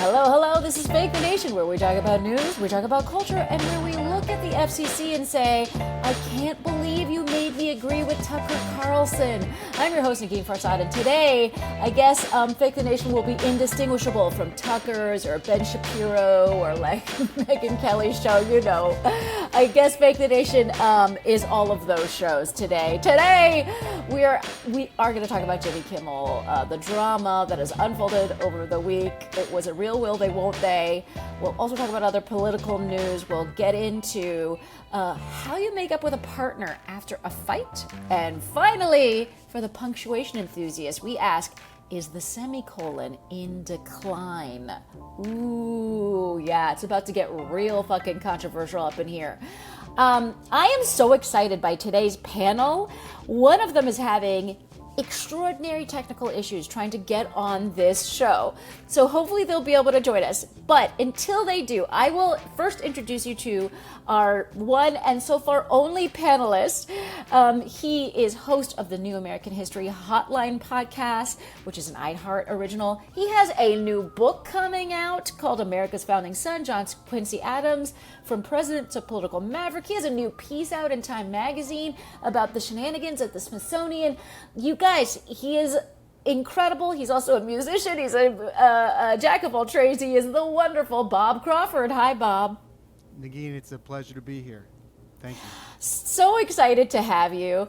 Hello, hello, this is Fake the Nation, where we talk about news, we talk about culture, and where we look at the FCC and say, I can't believe you made me agree with Tucker Carlson. I'm your host, Negin Farsad, and today, I guess Fake the Nation will be indistinguishable from Tucker's or Ben Shapiro or like Megyn Kelly's show, you know. I guess Fake the Nation is all of those shows today. Today, we are going to talk about Jimmy Kimmel, the drama that has unfolded over the week. It was a real will they, won't they. We'll also talk about other political news. We'll get into how you make up with a partner after a fight. And finally, for the punctuation enthusiast, we ask, is the semicolon in decline? Ooh, yeah, it's about to get real fucking controversial up in here. I am so excited by today's panel. One of them is having extraordinary technical issues trying to get on this show. So hopefully they'll be able to join us. But until they do, I will first introduce you to our one and so far only panelist. He is host of the New American History Hotline podcast, which is an iHeart original. He has a new book coming out called America's Founding Son, John Quincy Adams, From President to Political Maverick. He has a new piece out in Time magazine about the shenanigans at the Smithsonian. You guys, he is incredible. He's also a musician. He's a jack of all trades. He is the wonderful Bob Crawford. Hi, Bob. Negin, it's a pleasure to be here. Thank you. So excited to have you.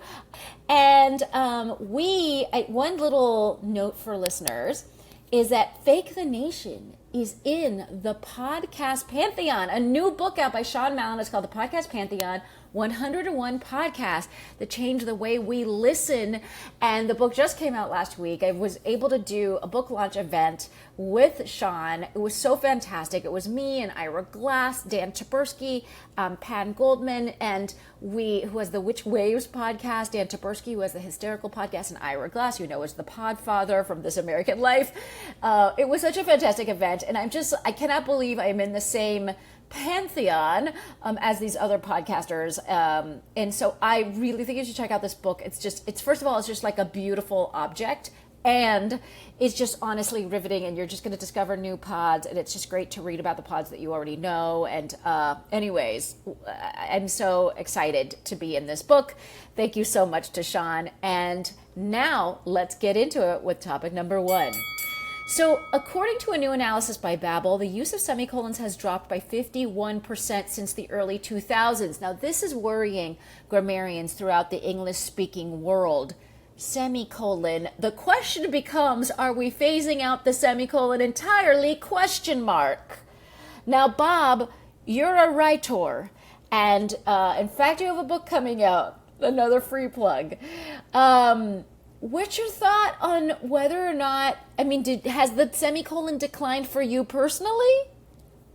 And one little note for listeners is that Fake the Nation is in the podcast Pantheon. A new book out by Sean Mallon. It's called The Podcast Pantheon, 101 podcasts that change the way we listen. And the book just came out last week. I was able to do a book launch event with Sean. It was so fantastic. It was me and Ira Glass, Dan Taberski, Pan Goldman, and who has the Which Waves podcast, Dan Taberski, who has the Hysterical podcast, and Ira Glass, who is the Podfather from This American Life. It was such a fantastic event, and I cannot believe I am in the same pantheon as these other podcasters, and so I really think you should check out this book. It's first of all, it's just like a beautiful object, and it's just honestly riveting, and you're just going to discover new pods, and it's just great to read about the pods that you already know. And anyways, I'm so excited to be in this book. Thank you so much to Sean, and now let's get into it with topic number one. So, according to a new analysis by Babbel, the use of semicolons has dropped by 51% since the early 2000s. Now, this is worrying grammarians throughout the English-speaking world. Semicolon. The question becomes, are we phasing out the semicolon entirely? Question mark. Now, Bob, you're a writer, and in fact, you have a book coming out. Another free plug. What's your thought on whether or not, has the semicolon declined for you personally?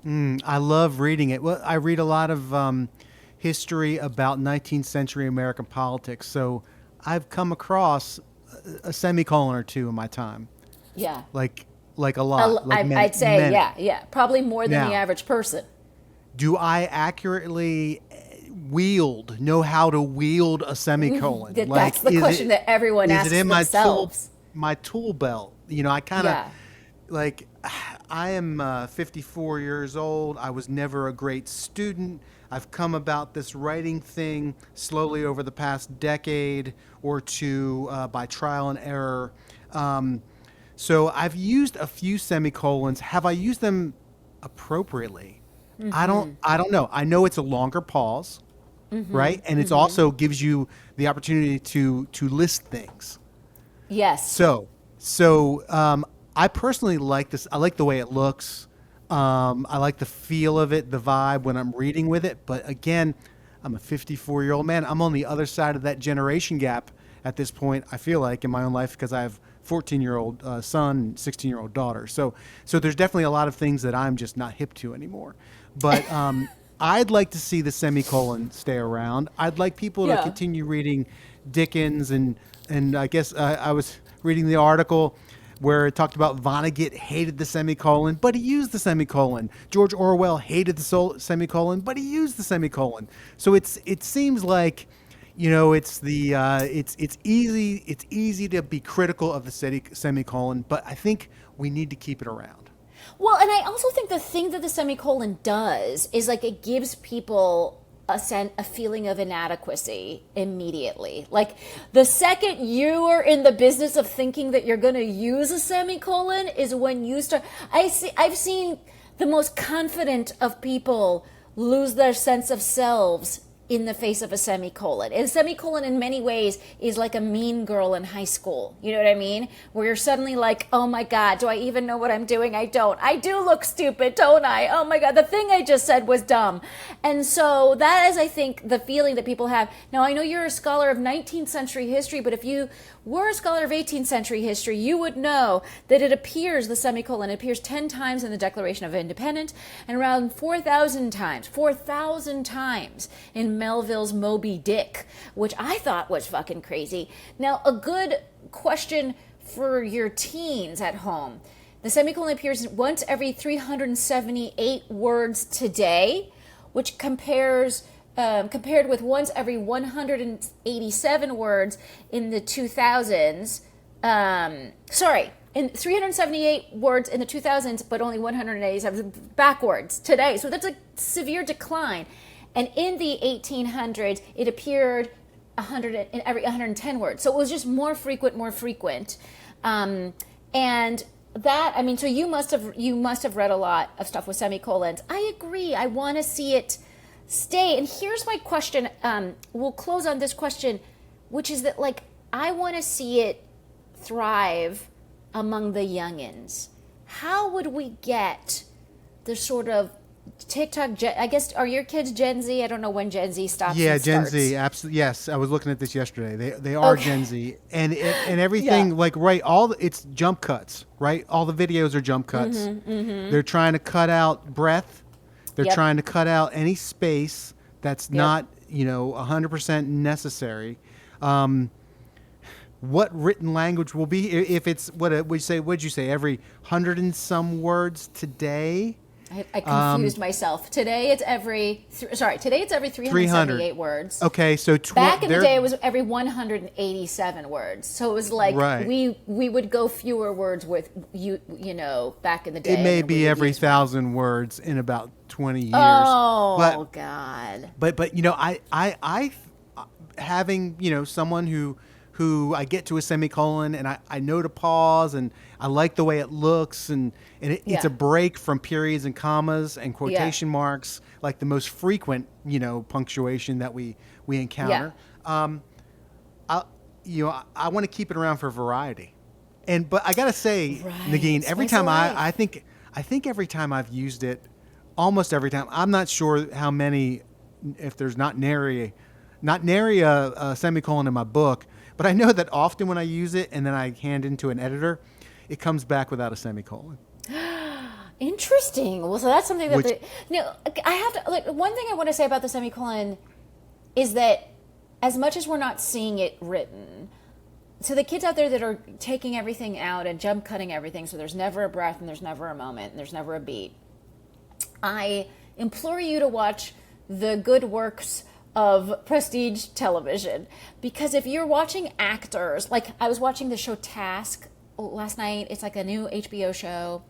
I love reading it. Well, I read a lot of history about 19th century American politics, so I've come across a semicolon or two in my time. Yeah. Like a lot. I'd say, many. Yeah. Probably more than the average person. Do I accurately know how to wield a semicolon? That's the question that everyone asks themselves. Is it in my tool belt? I kind of I am 54 years old. I was never a great student. I've come about this writing thing slowly over the past decade or two by trial and error. So I've used a few semicolons. Have I used them appropriately? Mm-hmm. I don't know. I know it's a longer pause. Mm-hmm. Right? And it's also gives you the opportunity to list things. Yes. So I personally like this. I like the way it looks. I like the feel of it, the vibe when I'm reading with it. But again, I'm a 54-year-old man. I'm on the other side of that generation gap at this point, I feel like, in my own life, because I have 14-year-old son and 16-year-old daughter. So there's definitely a lot of things that I'm just not hip to anymore. But I'd like to see the semicolon stay around. I'd like people to continue reading Dickens, and I guess I was reading the article where it talked about Vonnegut hated the semicolon, but he used the semicolon. George Orwell hated the semicolon, but he used the semicolon. So it seems like, it's easy to be critical of the semicolon, but I think we need to keep it around. Well, and I also think the thing that the semicolon does is like it gives people a feeling of inadequacy immediately. Like the second you are in the business of thinking that you're going to use a semicolon is when you start. I've seen the most confident of people lose their sense of selves in the face of a semicolon. And a semicolon in many ways is like a mean girl in high school. You know what I mean? Where you're suddenly like, oh my God, do I even know what I'm doing? I don't. I do look stupid, don't I? Oh my God, the thing I just said was dumb. And so that is, I think, the feeling that people have. Now, I know you're a scholar of 19th century history, but if you were a scholar of 18th century history, you would know that it appears, the semicolon, it appears 10 times in the Declaration of Independence and around 4,000 times in Melville's Moby Dick, which I thought was fucking crazy. Now, a good question for your teens at home. The semicolon appears once every 378 words today, which compared with once every 187 words in the 2000s. In 378 words in the 2000s, but only 187 backwards today. So that's a severe decline. And in the 1800s, it appeared in every 110 words. So it was just more frequent. And that, I mean, so you must have read a lot of stuff with semicolons. I agree. I want to see it stay. And here's my question. We'll close on this question, which is that, like, I want to see it thrive among the youngins. How would we get the sort of TikTok, I guess, are your kids Gen Z? I don't know when Gen Z stops. Yeah, and Gen starts. Z, absolutely. Yes, I was looking at this yesterday. They are Okay. Gen Z, and everything, Yeah. like, right, it's jump cuts, right? All the videos are jump cuts. They're trying to cut out breath. They're Yep. trying to cut out any space that's not 100% necessary. What written language will be if it's what'd you say, every 100 and some words today? I confused myself. Today it's every 378 words. Okay, so Back in the day, it was every 187 words. So it was like Right. we would go fewer words with you know, back in the day. It may and we be would every use- 1,000 words in about 20 years. Oh, God. But I having someone who I get to a semicolon and I know to pause and I like the way it looks and it's Yeah. a break from periods and commas and quotation marks, like the most frequent punctuation that we encounter. I want to keep it around for variety, but I gotta say, Right. Negin, every Spice of time life. I think every time I've used it, almost every time, I'm not sure how many, if there's not nary a semicolon in my book, but I know that often when I use it and then I hand into an editor, it comes back without a semicolon. Interesting. Well, so that's something that Which- I have to, like, one thing I want to say about the semicolon is that as much as we're not seeing it written, so the kids out there that are taking everything out and jump cutting everything, so there's never a breath and there's never a moment and there's never a beat, I implore you to watch the good works of prestige television, because if you're watching actors, like I was watching the show Task last night. It's like a new HBO show,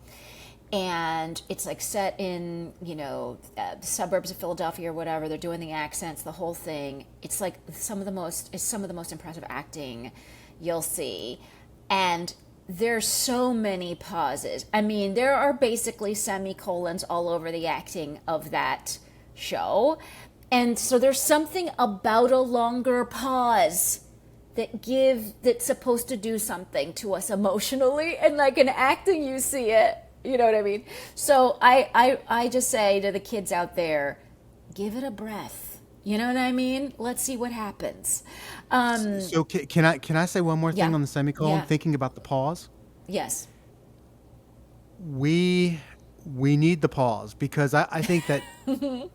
and it's like set in the suburbs of Philadelphia or whatever. They're doing the accents, the whole thing. It's like some of the most impressive acting you'll see, and there's so many pauses. I mean, there are basically semicolons all over the acting of that show. And so there's something about a longer pause that's supposed to do something to us emotionally, and like in acting you see it. You know what I mean? So I just say to the kids out there, give it a breath. You know what I mean? Let's see what happens. So can I say one more thing Yeah. on the semicolon? Yeah. Thinking about the pause, Yes. we need the pause, because I think that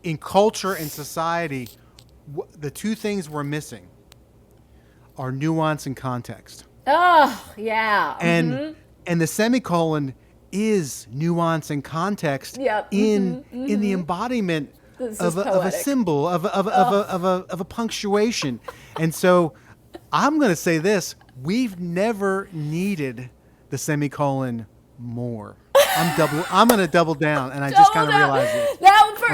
in culture and society, the two things we're missing are nuance and context. Oh, yeah. And the semicolon is nuance and context Yep. in the embodiment This of is a poetic. symbol, of a punctuation. And so I'm going to say this: we've never needed the semicolon more. I'm going to double down, and I just kind of realized it.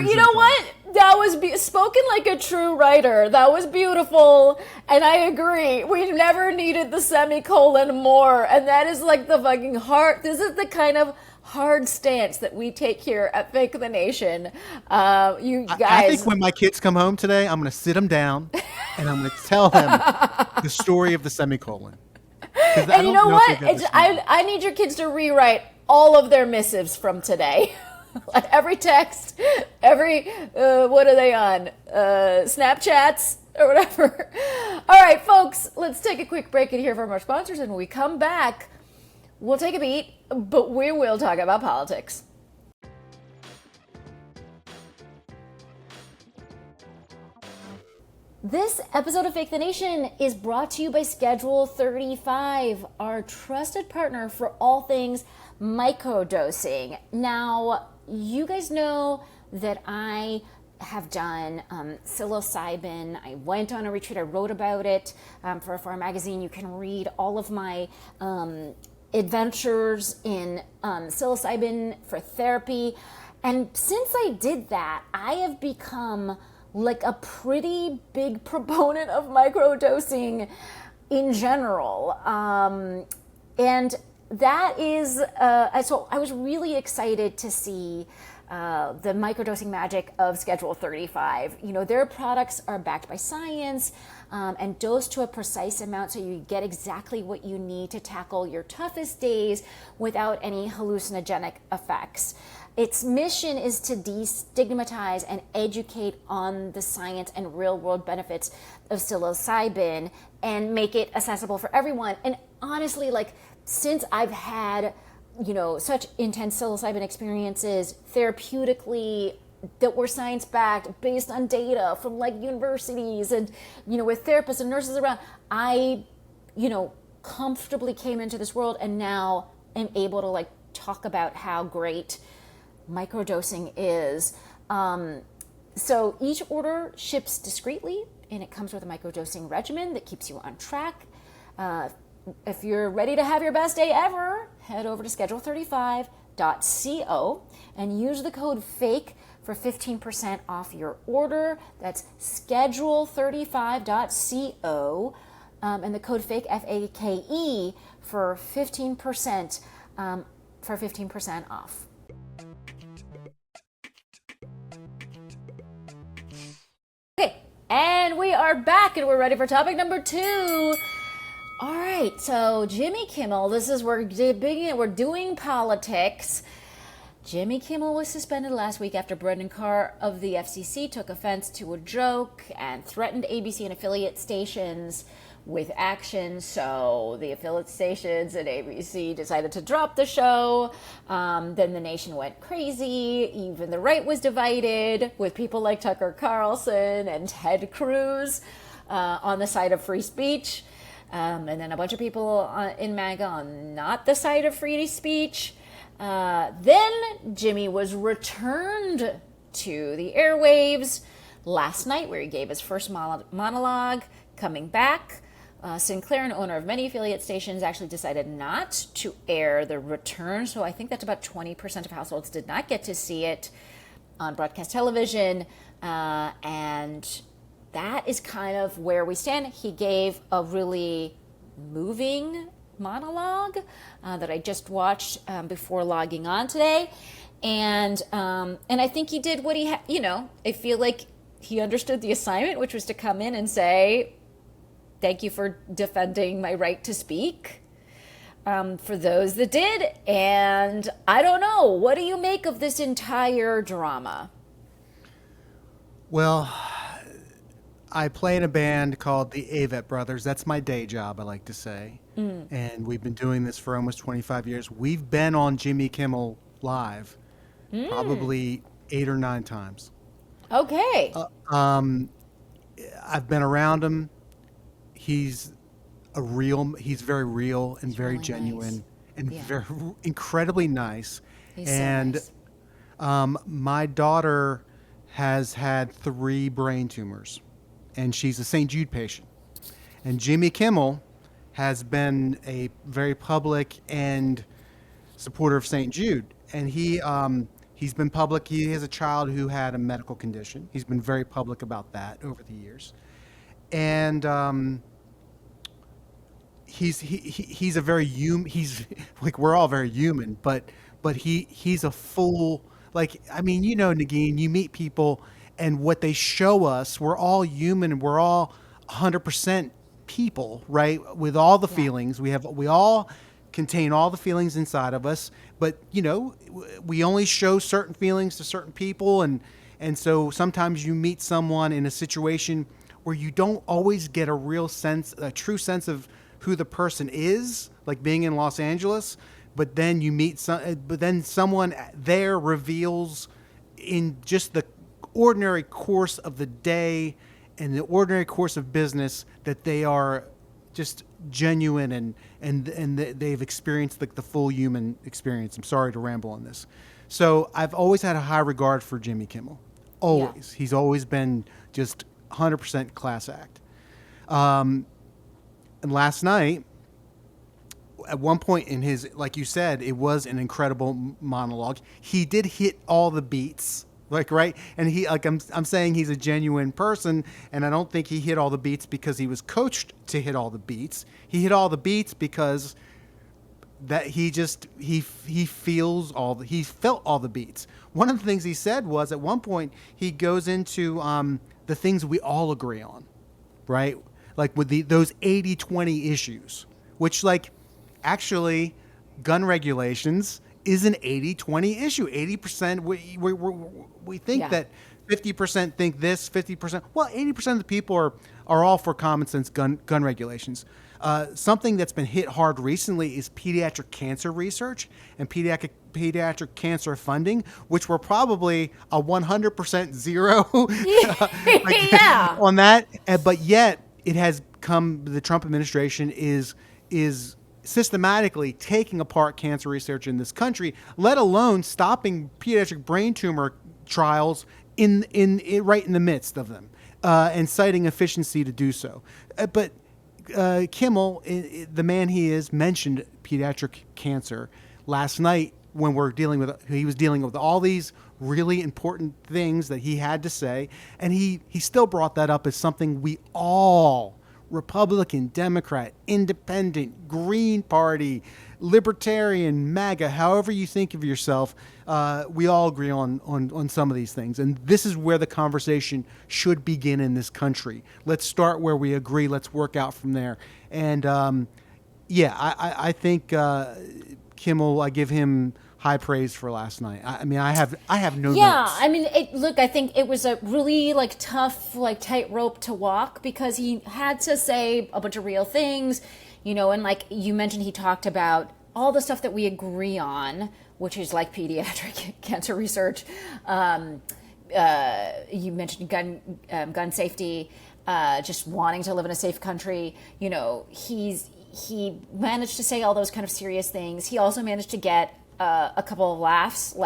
You know what? That was spoken like a true writer. That was beautiful, and I agree. We never needed the semicolon more, and that is like the fucking heart. This is the kind of hard stance that we take here at Fake the Nation. You guys, I think when my kids come home today, I'm going to sit them down, and I'm going to tell them the story of the semicolon. And you know what? I need your kids to rewrite all of their missives from today. Like every text, every, what are they on? Snapchats or whatever. All right, folks, let's take a quick break and hear from our sponsors. And when we come back, we'll take a beat, but we will talk about politics. This episode of Fake the Nation is brought to you by Schedule 35, our trusted partner for all things microdosing. Now, you guys know that I have done psilocybin. I went on a retreat. I wrote about it for our magazine. You can read all of my adventures in psilocybin for therapy. And since I did that, I have become like a pretty big proponent of microdosing in general. And that is, so I was really excited to see the microdosing magic of Schedule 35. You know, their products are backed by science and dosed to a precise amount so you get exactly what you need to tackle your toughest days without any hallucinogenic effects. Its mission is to destigmatize and educate on the science and real-world benefits of psilocybin and make it accessible for everyone. And honestly, like, since I've had, you know, such intense psilocybin experiences therapeutically that were science-backed, based on data from like universities and, you know, with therapists and nurses around, I, you know, comfortably came into this world and now am able to like talk about how great microdosing is. So each order ships discreetly and it comes with a microdosing regimen that keeps you on track. If you're ready to have your best day ever, head over to schedule35.co and use the code FAKE for 15% off your order. That's schedule35.co and the code FAKE, F-A-K-E, for 15% off. Okay, and we are back and we're ready for topic number 2. All right, so Jimmy Kimmel, we're doing politics. Jimmy Kimmel was suspended last week after Brendan Carr of the FCC took offense to a joke and threatened ABC and affiliate stations with action. So the affiliate stations and ABC decided to drop the show. Then the nation went crazy. Even the right was divided with people like Tucker Carlson and Ted Cruz on the side of free speech. And then a bunch of people in MAGA on not the side of free speech. Then Jimmy was returned to the airwaves last night, where he gave his first monologue. Coming back, Sinclair, an owner of many affiliate stations, actually decided not to air the return. So I think that's about 20% of households did not get to see it on broadcast television. And that is kind of where we stand. He gave a really moving monologue that I just watched before logging on today, and I think he did what he I feel like he understood the assignment, which was to come in and say, "Thank you for defending my right to speak." For those that did, and I don't know, what do you make of this entire drama? Well, I play in a band called the Avett Brothers. That's my day job, I like to say. And we've been doing this for almost 25 years. We've been on Jimmy Kimmel Live probably 8 or 9 times. Okay. I've been around him. He's very real and very really genuine nice. and Yeah. very incredibly nice. He's And so nice. my daughter has had 3 brain tumors, and she's a St. Jude patient. And Jimmy Kimmel has been a very public and supporter of St. Jude. and he's been public. He has a child who had a medical condition. He's been very public about that over the years, and he's a very human. He's like we're all very human, but he's a full like I mean Negin, you meet people and what they show us, we're all human and we're all 100% people, right? With all the Yeah. feelings we all contain all the feelings inside of us, but we only show certain feelings to certain people, and so sometimes you meet someone in a situation where you don't always get a true sense of who the person is, like being in Los Angeles, but then but then someone there reveals in just the ordinary course of the day and the ordinary course of business that they are just genuine and they've experienced the full human experience. I'm sorry to ramble on this. So I've always had a high regard for Jimmy Kimmel. Yeah. Always. He's always been just 100% class act. And last night, at one point in his, like you said, it was an incredible monologue. He did hit all the beats, like right, and I'm saying he's a genuine person, and I don't think he hit all the beats because he was coached to hit all the beats. He hit all the beats because that he felt all the beats. One of the things he said was at one point he goes into the things we all agree on, right? Like with those 80-20 issues, which like actually gun regulations is an 80-20 issue. 80% we think Yeah. that 50% think this, 50%. Well, 80% of the people are all for common sense gun regulations. Something that's been hit hard recently is pediatric cancer research and pediatric cancer funding, which were probably a 100% zero Yeah. on that. But yet it has come. The Trump administration is systematically taking apart cancer research in this country, let alone stopping pediatric brain tumor trials in right in the midst of them, and citing efficiency to do so. But Kimmel, the man he is, mentioned pediatric cancer last night when he was dealing with all these really important things that he had to say, and he still brought that up as something we all, Republican, Democrat, Independent, Green Party, Libertarian, MAGA, however you think of yourself, we all agree on some of these things. And this is where the conversation should begin in this country. Let's start where we agree. Let's work out from there. And I think Kimmel, I give him high praise for last night. I mean, I have no notes. I mean, I think it was a really tough, tightrope to walk because he had to say a bunch of real things, and like you mentioned, he talked about all the stuff that we agree on, which is like pediatric cancer research. You mentioned gun safety, just wanting to live in a safe country. He managed to say all those kind of serious things. He also managed to get a couple of laughs, he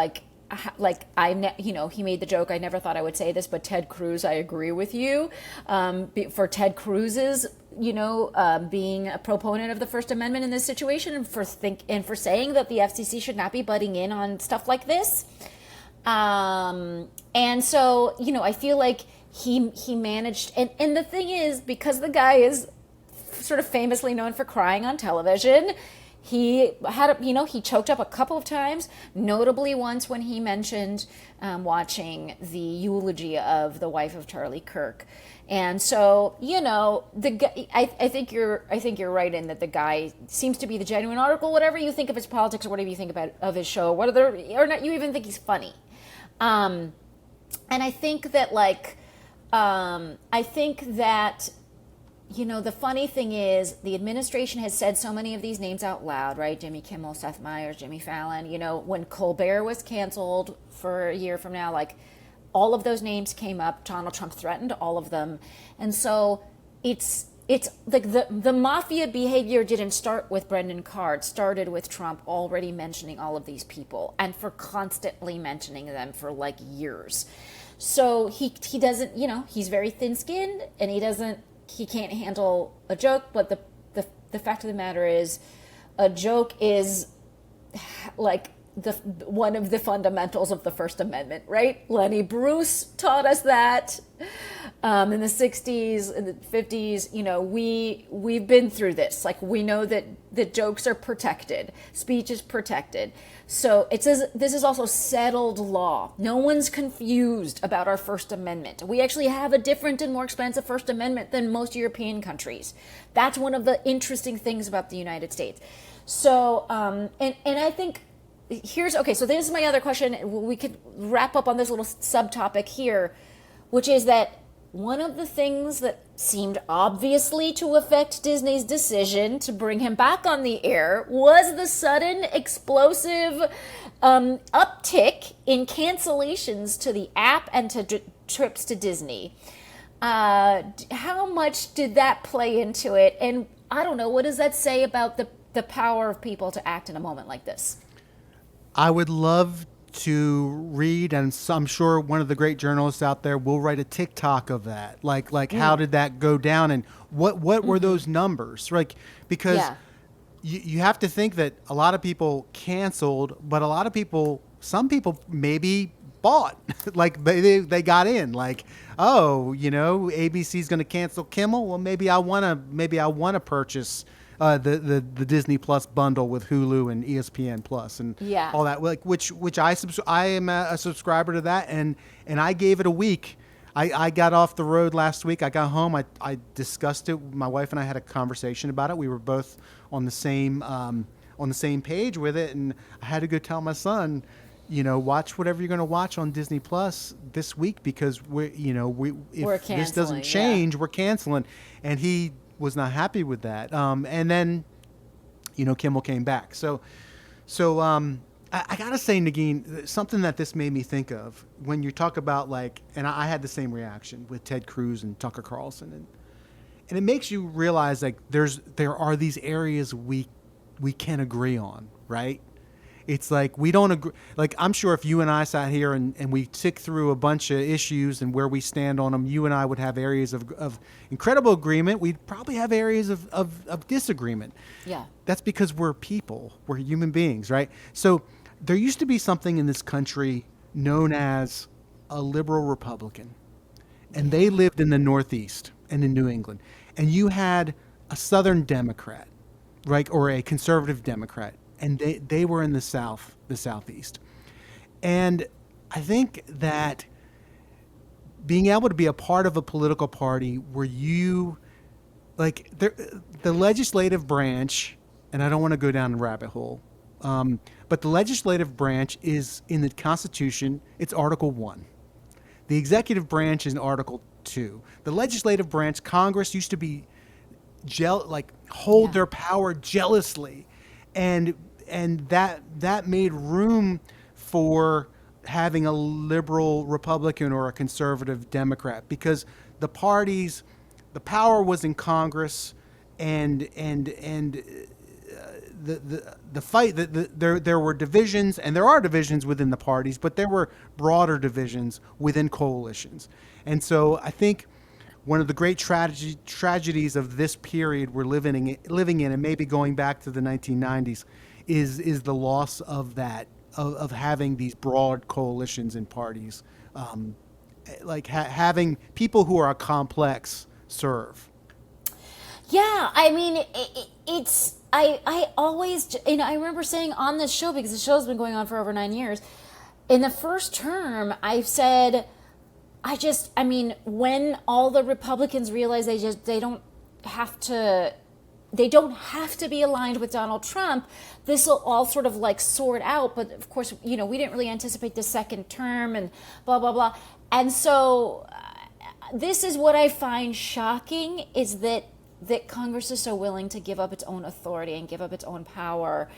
made the joke, I never thought I would say this, but Ted Cruz, I agree with you. For Ted Cruz's, being a proponent of the First Amendment in this situation, and for saying that the FCC should not be butting in on stuff like this. And so, I feel like he managed, and the thing is, because the guy is sort of famously known for crying on television, he had, he choked up a couple of times, notably once when he mentioned watching the eulogy of the wife of Charlie Kirk. And so, the guy, I think you're right in that the guy seems to be the genuine article, whatever you think of his politics or whatever you think of his show, or not, you even think he's funny. And I think that the funny thing is the administration has said so many of these names out loud, right? Jimmy Kimmel, Seth Meyers, Jimmy Fallon. When Colbert was canceled for a year from now, all of those names came up. Donald Trump threatened all of them. And so it's like the mafia behavior didn't start with Brendan Carr. It started with Trump already mentioning all of these people and for constantly mentioning them for years. So he doesn't, he's very thin-skinned and he can't handle a joke, but the fact of the matter is a joke is one of the fundamentals of the First Amendment, right? Lenny Bruce taught us that in the 60s, in the 50s. We've been through this. Like, we know that the jokes are protected, speech is protected. So it says this is also settled law. No one's confused about our First Amendment. We actually have a different and more expansive First Amendment than most European countries. That's one of the interesting things about the United States. So, and I think so this is my other question. We could wrap up on this little subtopic here, which is that one of the things that seemed obviously to affect Disney's decision to bring him back on the air was the sudden explosive uptick in cancellations to the app and to trips to Disney. How much did that play into it? And I don't know, what does that say about the power of people to act in a moment like this? I would love to read, and I'm sure one of the great journalists out there will write a TikTok of that. How did that go down, and what were those numbers? Because you have to think that a lot of people canceled, but some people maybe bought. They got in. ABC's going to cancel Kimmel. Well, maybe I want to purchase the Disney Plus bundle with Hulu and ESPN Plus and all that, which I am a subscriber to that, and I gave it a week. I got off the road last week. I got home. I discussed it. My wife and I had a conversation about it. We were both on the same page with it, and I had to go tell my son, watch whatever you're going to watch on Disney Plus this week, because if this doesn't change, we're canceling. And he was not happy with that. And then, Kimmel came back. So I gotta say, Negin, something that this made me think of when you talk about and I had the same reaction with Ted Cruz and Tucker Carlson, and it makes you realize there are these areas we can agree on, right? It's we don't agree. I'm sure if you and I sat here and we tick through a bunch of issues and where we stand on them, you and I would have areas of incredible agreement. We'd probably have areas of disagreement. Yeah. That's because we're people. We're human beings, right? So there used to be something in this country known as a liberal Republican, and they lived in the Northeast and in New England. And you had a Southern Democrat, right, or a conservative Democrat. And they were in the South, the Southeast. And I think that being able to be a part of a political party where you, the legislative branch, and I don't want to go down the rabbit hole, but the legislative branch is in the Constitution, it's Article 1. The executive branch is in Article 2. The legislative branch, Congress used to be, hold their power jealously. And that made room for having a liberal Republican or a conservative Democrat, because the power was in Congress, and the fight, there were divisions, and there are divisions within the parties, but there were broader divisions within coalitions. And so I think one of the great tragedies of this period we're living in, and maybe going back to the 1990s, is the loss of that, of having these broad coalitions and parties, having people who are complex serve. Yeah, I mean, I always, I remember saying on this show, because the show's been going on for over 9 years, in the first term, I've said, when all the Republicans realize they don't have to be aligned with Donald Trump, this will all sort of sort out. But of course, we didn't really anticipate the second term and blah, blah, blah. And so this is what I find shocking, is that Congress is so willing to give up its own authority and give up its own power,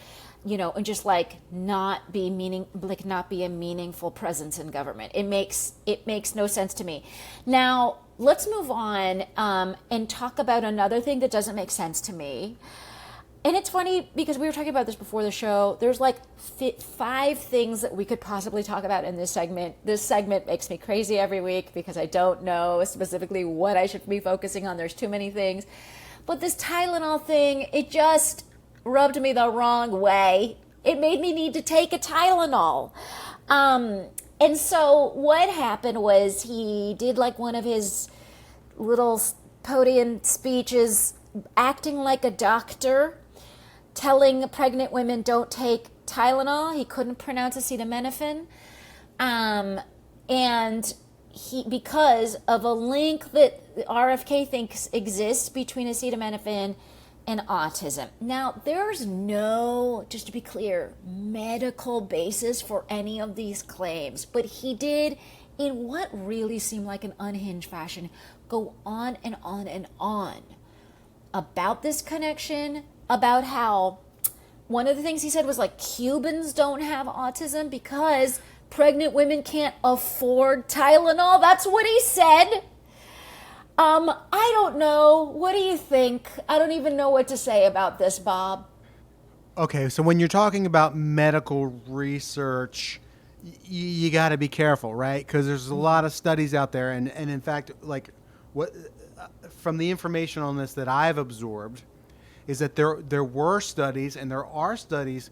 and just not be a meaningful presence in government. It makes no sense to me. Now, let's move on and talk about another thing that doesn't make sense to me. And it's funny because we were talking about this before the show. There's 5 things that we could possibly talk about in this segment. This segment makes me crazy every week because I don't know specifically what I should be focusing on. There's too many things. But this Tylenol thing, it just rubbed me the wrong way. It made me need to take a Tylenol. And so what happened was he did like one of his little podium speeches acting like a doctor, telling pregnant women don't take Tylenol. He couldn't pronounce acetaminophen. And because of a link that RFK thinks exists between acetaminophen and autism. Now, there's no, just to be clear, medical basis for any of these claims, but he did, in what really seemed like an unhinged fashion, go on and on and on about this connection, about how one of the things he said was like Cubans don't have autism because pregnant women can't afford Tylenol. That's what he said. I don't know. What do you think? I don't even know what to say about this, Bob. Okay, so when you're talking about medical research, you got to be careful, right? Because there's a lot of studies out there, and in fact, like what from the information on this that I've absorbed, is that there were studies and there are studies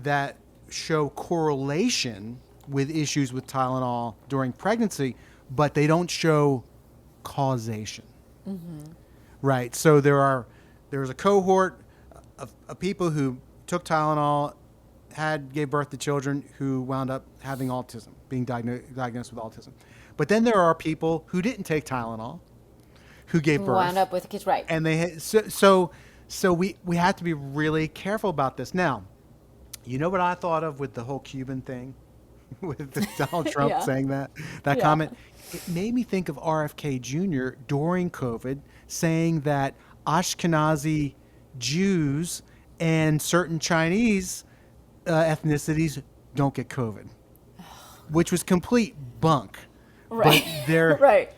that show correlation with issues with Tylenol during pregnancy, but they don't show causation. Right. So there's a cohort of people who took Tylenol, gave birth to children who wound up having autism, being diagnosed with autism. But then there are people who didn't take Tylenol, who gave birth, Wound up with kids, right? and they so we have to be really careful about this. Now, you know what I thought of with the whole Cuban thing, with Donald Trump Yeah. saying that Yeah. comment? It made me think of RFK Jr. during COVID saying that Ashkenazi Jews and certain Chinese ethnicities don't get COVID, which was complete bunk. Right. But they're Right.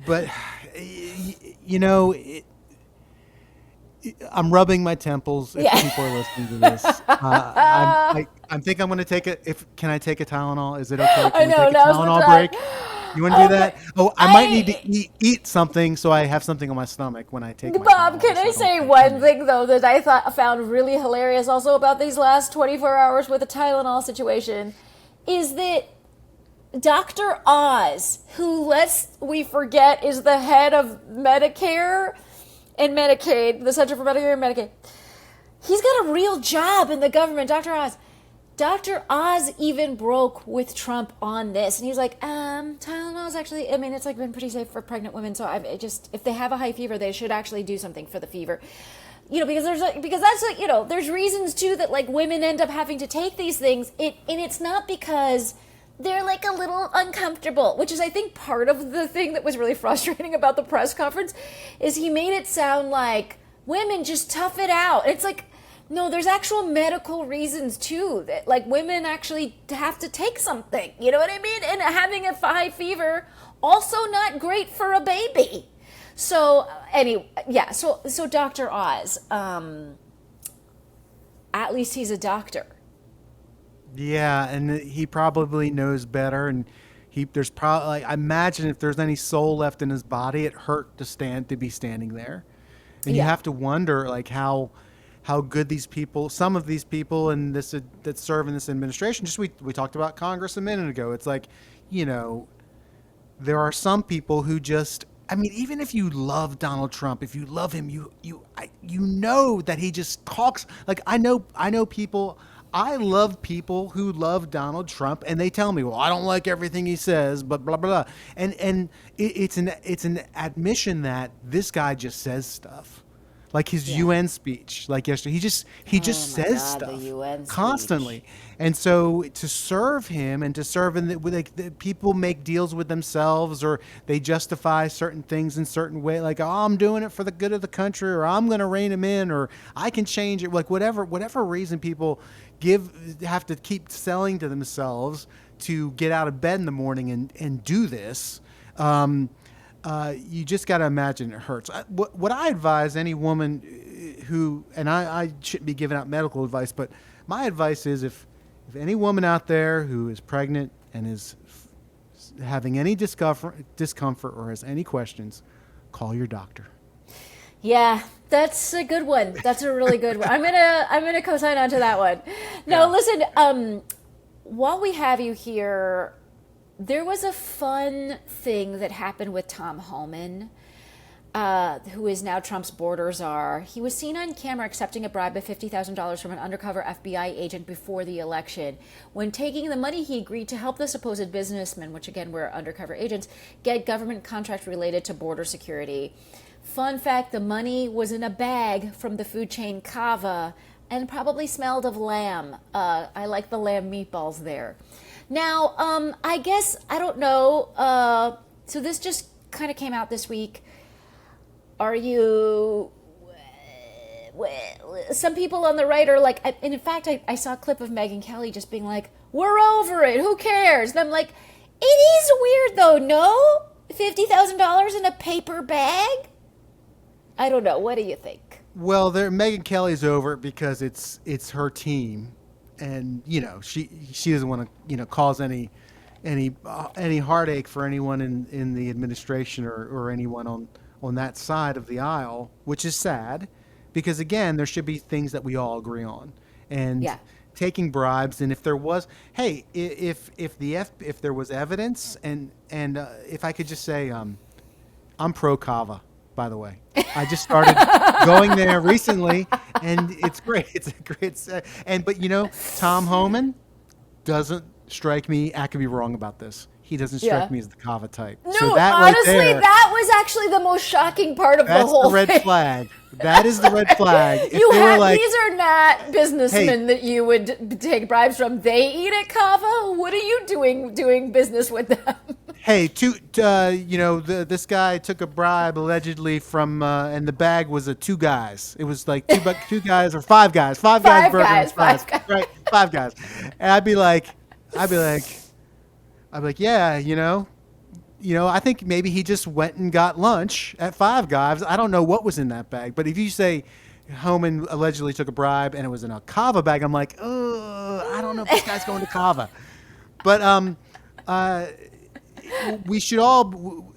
but you know, I'm rubbing my temples if Yeah. people are listening to this. I think I'm going to take can I take a Tylenol? Is it okay? Can I we know, take a now's the Tylenol time. break? You want to do Oh, that? Oh, I might need to eat something so I have something on my stomach when I take my Bob, Tylenol, can so I don't say take one too thing, though, that I found really hilarious also about these last 24 hours with the Tylenol situation, is that Dr. Oz, who, lest we forget, is the head of Medicare and Medicaid, the Center for Medicare and Medicaid, he's got a real job in the government, Dr. Oz. Dr. Oz even broke with Trump on this, and he was like, Tylenol's actually, I mean, it's like been pretty safe for pregnant women, so if they have a high fever, they should actually do something for the fever. You know, because that's like, you know, there's reasons too that like women end up having to take these things, and it's not because they're like a little uncomfortable, which is, I think, part of the thing that was really frustrating about the press conference, is he made it sound like women just tough it out. It's like, no, there's actual medical reasons too, that like women actually have to take something. You know what I mean? And having a high fever, also not great for a baby. So anyway, yeah. So Dr. Oz, at least he's a doctor. Yeah, and he probably knows better, and there's probably, like, I imagine if there's any soul left in his body, it hurt to be standing there, and you Yeah. have to wonder like how good these people, some of these people in this that serve in this administration. Just we talked about Congress a minute ago. It's like, you know, there are some people who just, I mean, even if you love Donald Trump, if you love him, you know that he just talks like, I know people. I love people who love Donald Trump, and they tell me, "Well, I don't like everything he says," but blah blah blah. And it's an admission that this guy just says stuff, like his UN speech, like yesterday. He just Oh my says God, the stuff UN speech. constantly, and so to serve him and to serve in the people make deals with themselves, or they justify certain things in certain way, like, oh, I'm doing it for the good of the country, or I'm going to rein him in, or I can change it, like whatever reason people have to keep selling to themselves to get out of bed in the morning and do this. You just got to imagine it hurts. What I advise any woman who, and I shouldn't be giving out medical advice, but my advice is if any woman out there who is pregnant and is having any discomfort or has any questions, call your doctor. Yeah, that's a good one. That's a really good one. I'm gonna co-sign onto that one. No, Yeah. listen. While we have you here, there was a fun thing that happened with Tom Homan, who is now Trump's border czar. He was seen on camera accepting a bribe of $50,000 from an undercover FBI agent before the election. When taking the money, he agreed to help the supposed businessmen, which again were undercover agents, get government contracts related to border security. Fun fact, the money was in a bag from the food chain Kava and probably smelled of lamb. I like the lamb meatballs there. Now, I guess, I don't know. So this just kind of came out this week. Are you... Some people on the right are like, and in fact, I saw a clip of Megyn Kelly just being like, we're over it, who cares? And I'm like, it is weird though, no? $50,000 in a paper bag? I don't know. What do you think? Well, Megyn Kelly's over it because it's her team, and she doesn't want to cause any heartache for anyone in the administration or anyone on that side of the aisle, which is sad, because again, there should be things that we all agree on, and Yeah. taking bribes. And if there was, hey, if there was evidence, and if I could just say, I'm pro Kava, by the way. I just started going there recently, and it's great. It's a great set. But Tom Homan doesn't strike me. I could be wrong about this. He doesn't strike me as the Kava type. No, So that honestly, right there, that was actually the most shocking part of the that's whole the red thing. flag. That is the red flag. If You they were have like, these are not businessmen Hey. that you would take bribes from. They eat at Kava. What are you doing business with them? hey, this guy took a bribe allegedly from, and the bag was two guys. It was like two guys or five guys, five guys burger and fries. Five guys. Right, five guys. And I'd be like, yeah, I think maybe he just went and got lunch at Five Guys. I don't know what was in that bag, but if you say Homan allegedly took a bribe and it was in a Kava bag, I'm like, I don't know if this guy's going to Kava. But we should all.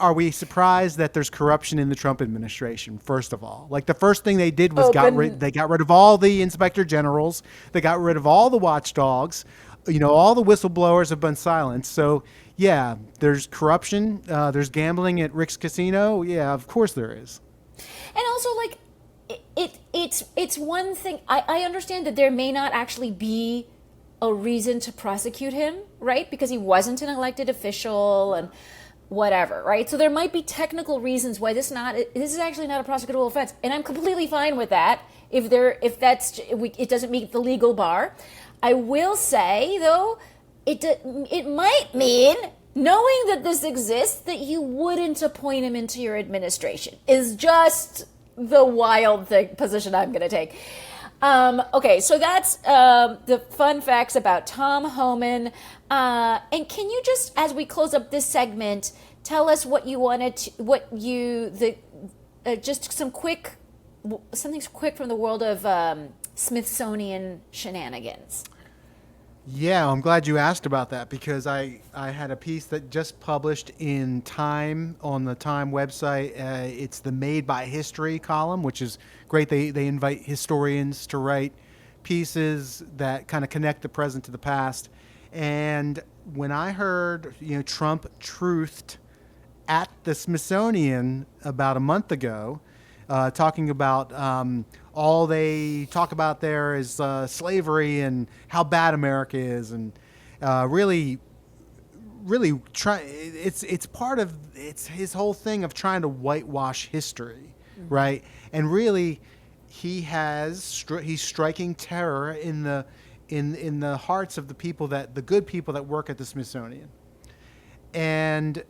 Are we surprised that there's corruption in the Trump administration? First of all, like the first thing they did was they got rid of all the inspector generals. They got rid of all the watchdogs. All the whistleblowers have been silenced. So yeah, there's corruption. There's gambling at Rick's Casino. Yeah, of course there is. And also, like, it's one thing. I understand that there may not actually be a reason to prosecute him, right? Because he wasn't an elected official and whatever, right? So there might be technical reasons why this is actually not a prosecutable offense, and I'm completely fine with that. If it doesn't meet the legal bar. I will say though, it might mean, knowing that this exists, that you wouldn't appoint him into your administration is just the wild position I'm going to take. Okay, so that's the fun facts about Tom Homan. And can you just, as we close up this segment, tell us what you wanted to, just something quick from the world of Smithsonian shenanigans. Yeah, I'm glad you asked about that, because I had a piece that just published in Time on the Time website. It's the Made by History column, which is great. They invite historians to write pieces that kind of connect the present to the past. And when I heard, Trump truthed at the Smithsonian about a month ago, talking about all they talk about there is slavery and how bad America is, and really try. It's part of his whole thing of trying to whitewash history, right? And really, he's striking terror in the hearts of the good people that work at the Smithsonian, and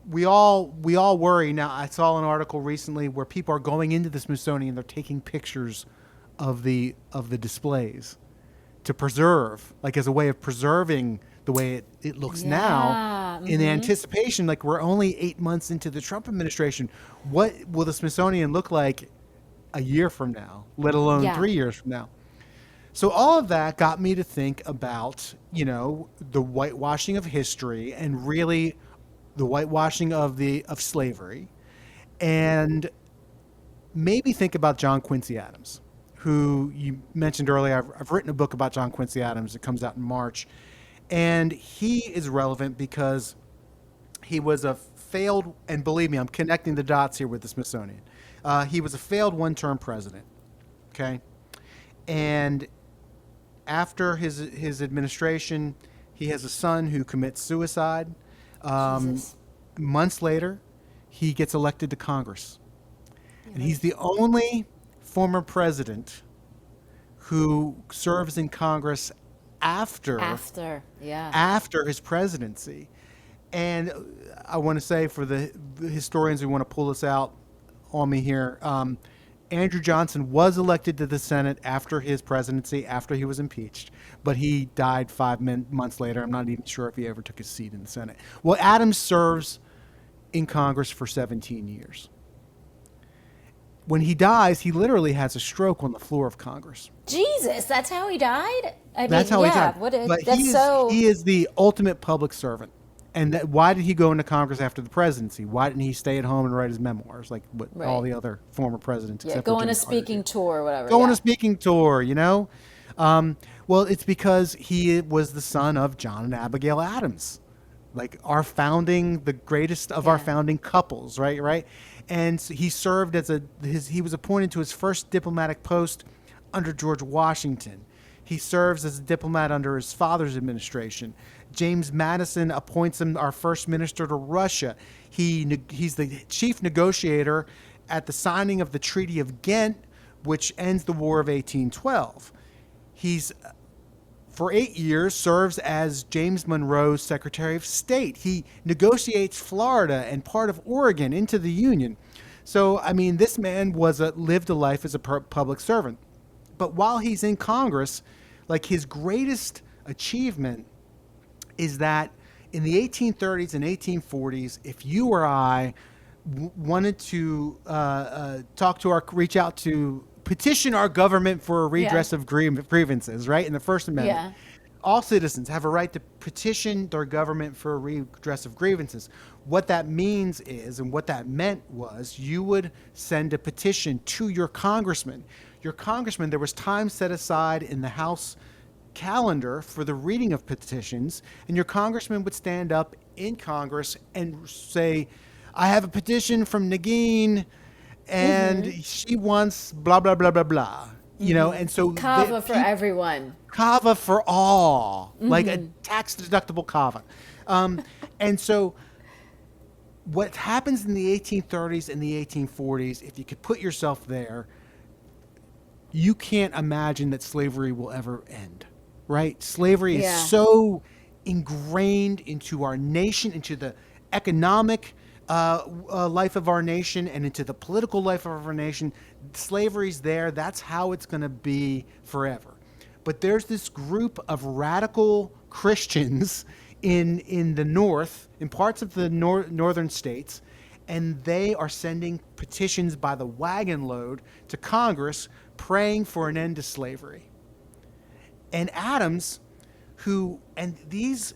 we all worry now. I saw an article recently where people are going into the Smithsonian. They're taking pictures of the displays to preserve, like as a way of preserving the way it looks now, in anticipation. Like, we're only 8 months into the Trump administration. What will the Smithsonian look like a year from now, let alone 3 years from now? So all of that got me to think about, the whitewashing of history, and really the whitewashing of slavery, And maybe think about John Quincy Adams, who you mentioned earlier. I've written a book about John Quincy Adams. It comes out in March. And he is relevant because he was a failed, and believe me, I'm connecting the dots here with the Smithsonian. He was a failed one-term president, okay? And after his administration, he has a son who commits suicide. Jesus. Months later, he gets elected to Congress. And he's the only former president who serves in Congress after his presidency. And I want to say, for the historians who want to pull this out on me here, Andrew Johnson was elected to the Senate after his presidency, after he was impeached, but he died 5 months later. I'm not even sure if he ever took his seat in the Senate. Well, Adams serves in Congress for 17 years. When he dies, he literally has a stroke on the floor of Congress. Jesus, that's how he died? That's how he died. But he is the ultimate public servant. And why did he go into Congress after the presidency? Why didn't he stay at home and write his memoirs like what all the other former presidents? Yeah, go on a speaking tour or whatever. Go on a speaking tour, you know? Well, it's because he was the son of John and Abigail Adams, like the greatest of our founding couples, right? And so he served he was appointed to his first diplomatic post under George Washington. He serves as a diplomat under his father's administration. James Madison appoints him our first minister to Russia. He's the chief negotiator at the signing of the Treaty of Ghent, which ends the War of 1812. He's, for 8 years, serves as James Monroe's Secretary of State. He negotiates Florida and part of Oregon into the Union. So, I mean, this man lived a life as a public servant. But while he's in Congress, like, his greatest achievement is that in the 1830s and 1840s, if you or I wanted to petition our government for a redress of grievances, right? In the First Amendment, all citizens have a right to petition their government for a redress of grievances. What that means is, and what that meant was, you would send a petition to your congressman. Your congressman, there was time set aside in the House calendar for the reading of petitions, and your congressman would stand up in Congress and say, I have a petition from Negin, and she wants blah, blah, blah, blah, blah. You know, and so kava for everyone. Kava for all, like a tax-deductible kava. And so what happens in the 1830s and the 1840s, if you could put yourself there, you can't imagine that slavery will ever end, right? Slavery is so ingrained into our nation, into the economic life of our nation, and into the political life of our nation. Slavery's there. That's how it's going to be forever. But there's this group of radical Christians in the North, in parts of the northern states, and they are sending petitions by the wagon load to Congress praying for an end to slavery. And Adams, these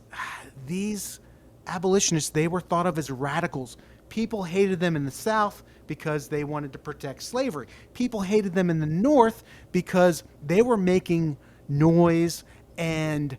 abolitionists, they were thought of as radicals. People hated them in the South because they wanted to protect slavery. People hated them in the North because they were making noise, and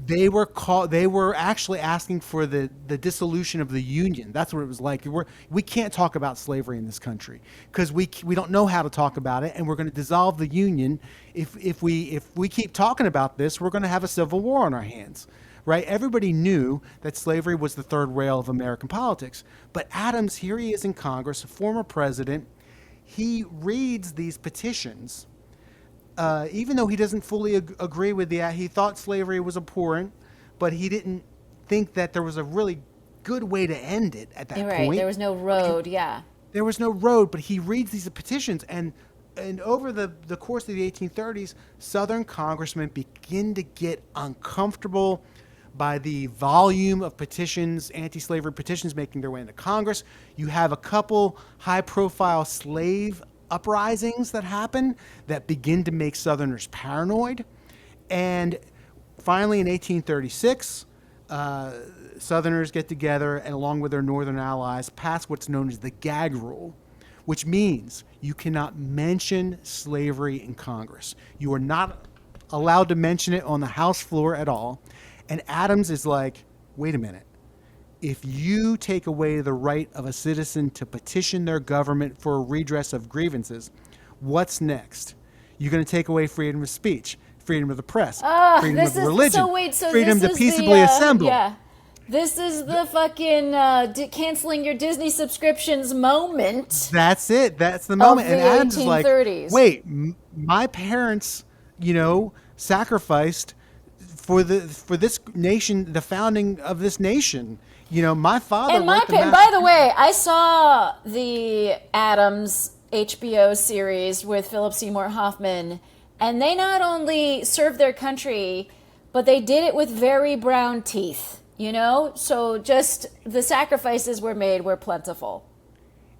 they were actually asking for the dissolution of the Union. That's what it was like. We can't talk about slavery in this country because we don't know how to talk about it, and we're going to dissolve the Union. If we keep talking about this, we're going to have a civil war on our hands. Right? Everybody knew that slavery was the third rail of American politics. But Adams, here he is in Congress, a former president. He reads these petitions, even though he doesn't fully agree with he thought slavery was abhorrent, but he didn't think that there was a really good way to end it at that point. There was no road, There was no road, but he reads these petitions, and over the course of the 1830s, Southern congressmen begin to get uncomfortable by the volume of petitions, anti-slavery petitions making their way into Congress. You have a couple high-profile slave uprisings that happen that begin to make Southerners paranoid. And finally, in 1836, Southerners get together and along with their northern allies pass what's known as the gag rule, which means you cannot mention slavery in Congress. You are not allowed to mention it on the House floor at all. And Adams is like, wait a minute. If you take away the right of a citizen to petition their government for a redress of grievances, what's next? You're going to take away freedom of speech, freedom of the press, freedom of religion, freedom to peaceably assemble. Yeah. This is the fucking canceling your Disney subscriptions moment. That's it. That's the moment. Of the and Adams 1830s. is like, wait, my parents, sacrificed for this nation, the founding of this nation. My father. And by the way, I saw the Adams HBO series with Philip Seymour Hoffman, and they not only served their country, but they did it with very brown teeth. So just the sacrifices were plentiful.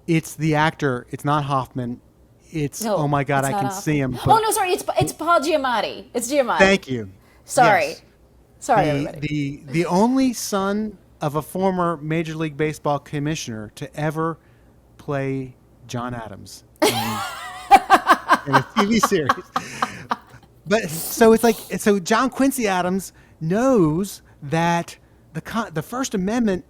It's the actor. It's not Hoffman. No, oh my God, I can Hoffman. see him. Oh no, sorry, it's Paul Giamatti. It's Giamatti. Thank you. Sorry. Yes. Sorry, everybody. The only son of a former Major League Baseball commissioner to ever play John Adams in a TV series. But so John Quincy Adams knows that the First Amendment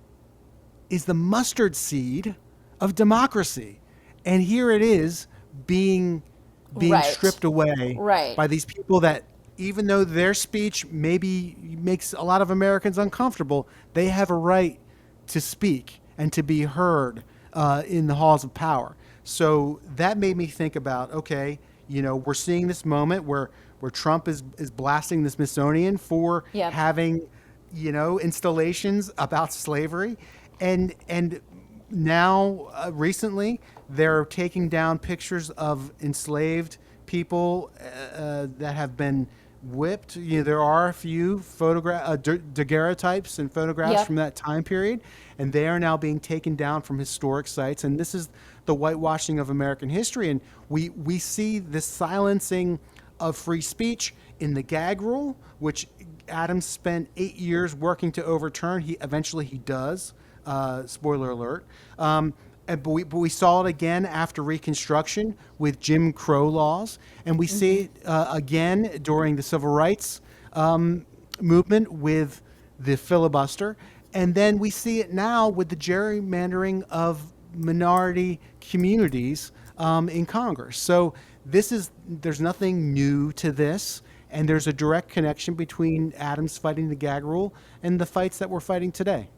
is the mustard seed of democracy, and here it is being stripped away by these people that, even though their speech maybe makes a lot of Americans uncomfortable, they have a right to speak and to be heard in the halls of power. So that made me think about, okay, we're seeing this moment where Trump is blasting the Smithsonian for having installations about slavery, and now recently they're taking down pictures of enslaved people that have been whipped. There are a few daguerreotypes and photographs from that time period, and they are now being taken down from historic sites. And this is the whitewashing of American history. And we see the silencing of free speech in the gag rule, which Adams spent 8 years working to overturn. He eventually does. Spoiler alert. But we saw it again after Reconstruction with Jim Crow laws, and we see it again during the Civil Rights movement with the filibuster, and then we see it now with the gerrymandering of minority communities in Congress. So there's nothing new to this. And there's a direct connection between Adams fighting the gag rule and the fights that we're fighting today.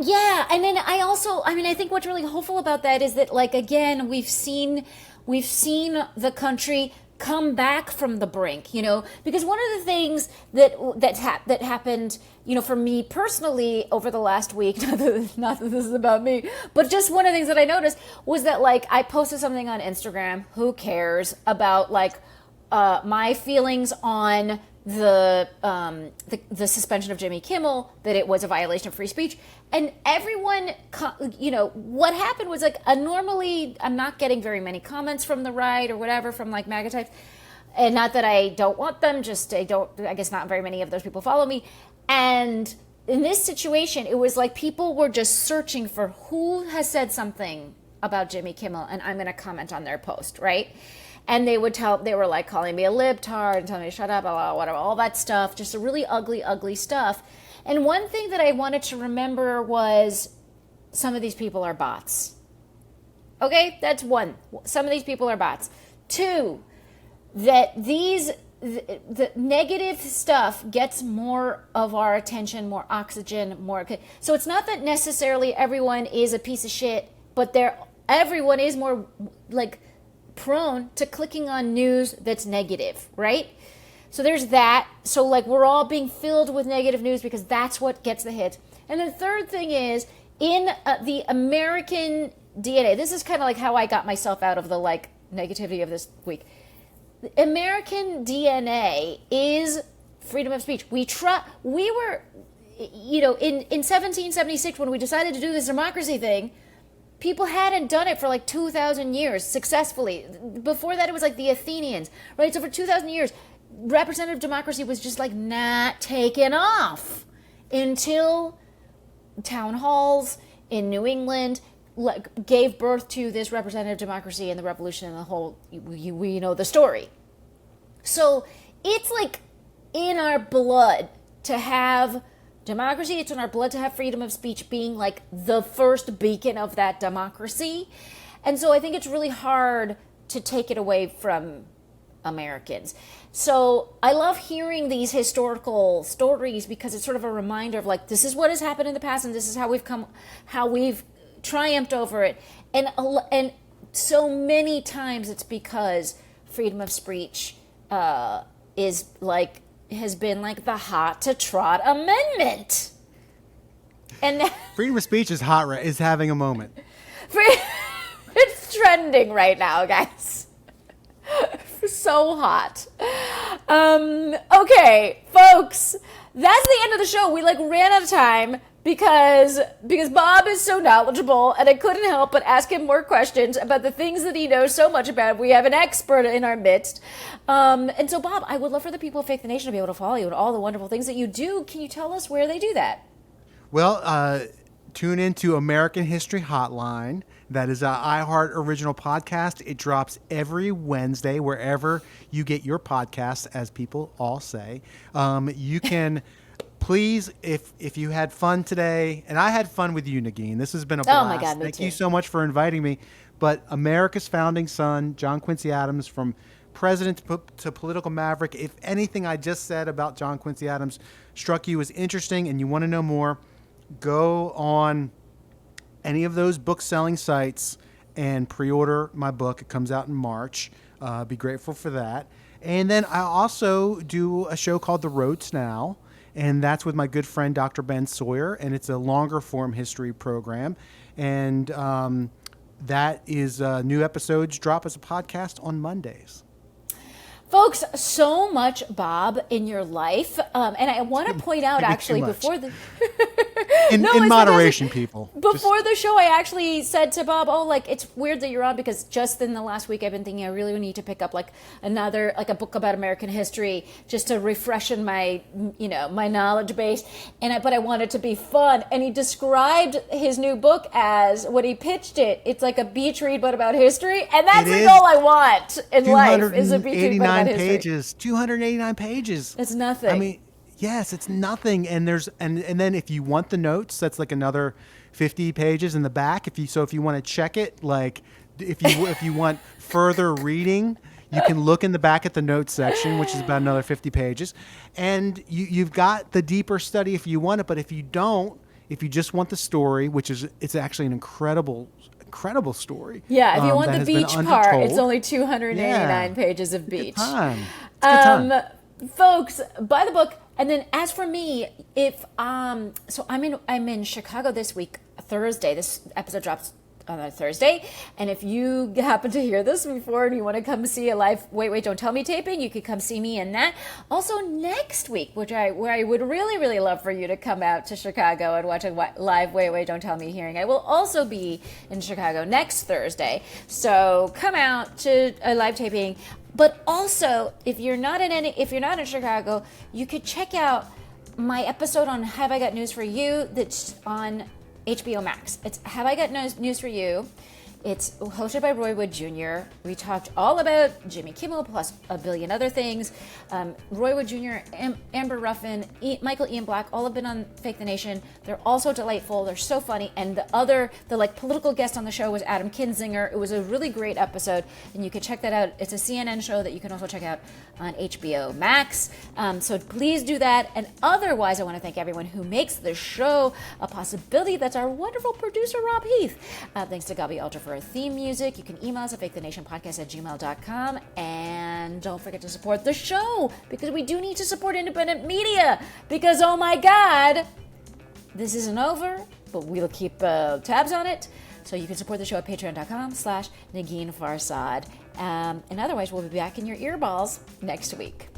Yeah, and then I think what's really hopeful about that is that, again, we've seen the country come back from the brink, because one of the things that happened, for me personally over the last week, not that this is about me, but just one of the things that I noticed was that, I posted something on Instagram, who cares about, my feelings on the suspension of Jimmy Kimmel, that it was a violation of free speech, and everyone, what happened was normally I'm not getting very many comments from the right or whatever from MAGA types, and not that I don't want them, just I guess not very many of those people follow me, and in this situation it was people were just searching for who has said something about Jimmy Kimmel, and I'm going to comment on their post, right? And they were calling me a libtard and telling me to shut up, blah, blah, whatever, all that stuff, just a really ugly, ugly stuff. And one thing that I wanted to remember was some of these people are bots. Okay, that's one. Some of these people are bots. Two, that the negative stuff gets more of our attention, more oxygen, more. So it's not that necessarily everyone is a piece of shit, but everyone is more prone to clicking on news that's negative, right? So there's that. So we're all being filled with negative news because that's what gets the hits. And the third thing is in the American DNA. This is kind of how I got myself out of the negativity of this week. The American DNA is freedom of speech. We were, in 1776 when we decided to do this democracy thing, people hadn't done it for 2,000 years successfully. Before that, it was the Athenians, right? So for 2,000 years, representative democracy was just like not taken off until town halls in New England gave birth to this representative democracy and the revolution and the whole, we know the story. So it's like in our blood to have democracy. It's in our blood to have freedom of speech, being like the first beacon of that democracy. And so I think it's really hard to take it away from Americans. So I love hearing these historical stories because it's sort of a reminder of like, this is what has happened in the past and this is how we've triumphed over it. And so many times it's because freedom of speech has been like the hot to trot amendment. And freedom of speech is having a moment. It's trending right now, guys. So hot. Okay, folks, that's the end of the show. We ran out of time because Bob is so knowledgeable, and I couldn't help but ask him more questions about the things that he knows so much about. We have an expert in our midst. And so, Bob, I would love for the people of Faith the Nation to be able to follow you and all the wonderful things that you do. Can you tell us where they do that? Well, tune into American History Hotline. That is an iHeart original podcast. It drops every Wednesday wherever you get your podcasts, as people all say. You can... Please, if you had fun today, and I had fun with you, Negin. This has been a blast. Oh my God, me Thank too. you so much for inviting me. But America's founding son, John Quincy Adams, from president to political maverick. If anything I just said about John Quincy Adams struck you as interesting and you want to know more, go on any of those book-selling sites and pre-order my book. It comes out in March. Be grateful for that. And then I also do a show called The Roads Now. And that's with my good friend, Dr. Ben Sawyer, and it's a longer form history program. And that is new episodes drop as a podcast on Mondays. Folks, so much Bob in your life. And I want to point out actually before the... in moderation, people. Before the show, I actually said to Bob, it's weird that you're on because just in the last week I've been thinking I really need to pick up a book about American history just to refreshen my, my knowledge base. But I want it to be fun. And he described his new book as, when he pitched it, it's like a beach read but about history. And that's all I want in life is a beach read but about history. 289 pages. It's nothing. I mean, yes, it's nothing. And there's and then if you want the notes, that's like another 50 pages in the back. If you want to check it, if you want further reading, you can look in the back at the notes section, which is about another 50 pages. And you've got the deeper study if you want it, but if you don't, if you just want the story, it's actually an incredible story. Yeah, if you want the beach part, it's only 289 pages of beach. It's a good time. Folks, buy the book. And then as for me, I'm in Chicago this week, Thursday. This episode drops on a Thursday. And if you happen to hear this before and you want to come see a live Wait, Don't Tell Me taping, you could come see me in that. Also next week, where I would really, really love for you to come out to Chicago and watch a live Wait, Don't Tell Me hearing. I will also be in Chicago next Thursday. So come out to a live taping. But also, if you're not in Chicago, you could check out my episode on Have I Got News for You that's on HBOMax. It's Have I Got News for You. It's hosted by Roy Wood Jr. We talked all about Jimmy Kimmel plus a billion other things. Roy Wood Jr., Amber Ruffin, Michael Ian Black, all have been on Fake the Nation. They're all so delightful. They're so funny. And the political guest on the show was Adam Kinzinger. It was a really great episode, and you can check that out. It's a CNN show that you can also check out on HBO Max. So please do that. And otherwise, I want to thank everyone who makes the show a possibility. That's our wonderful producer, Rob Heath. Thanks to Gaby for our theme music. You can email us at fakethenationpodcast@gmail.com. And don't forget to support the show, because we do need to support independent media, because oh my God, this isn't over, but we'll keep tabs on it. So you can support the show at patreon.com/Negin Farsad. And otherwise, we'll be back in your earballs next week.